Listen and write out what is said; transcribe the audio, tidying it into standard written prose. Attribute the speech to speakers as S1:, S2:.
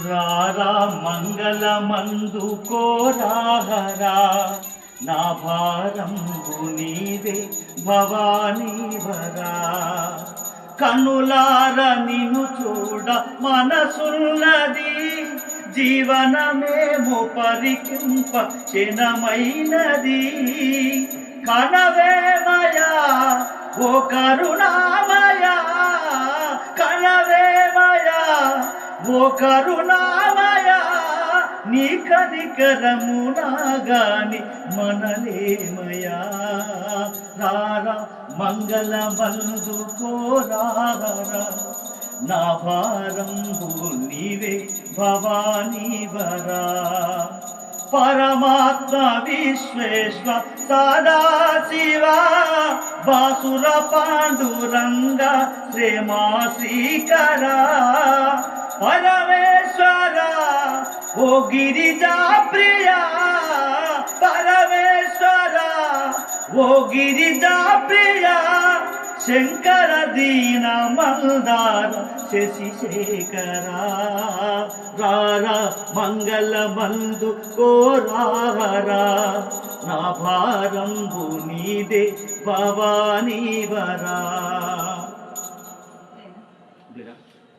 S1: రారా మంగళమందు కోరాహరా నా భారంబు నీవే భవానీ వరా కనులార నిన్ను చూడ మనసున్నది జీవనమేమో పరికింప క్షణమైనది కనవేమయా ఓ కరుణామయా కనవేమయా ఓ కరుణామయా నీ కనికరమునాగాని మనలేమయా రారా మంగళమందు కోరారా నా భారంబు నీవే భవానీ వరా పరమాత్మ విశ్వేశ్వ సదాశివ బాసుర పాండురంగ శ్రీమా శ్రీకర పరమేశ్వర ఓ గిరిజా ప్రియ పరమేశ్వర ఓ గిరిజా ప్రియ శంకర దీన మందార శశిశేఖర రారా మంగళమందు కోరారా నా భారంబు నీదే భవానీ వరా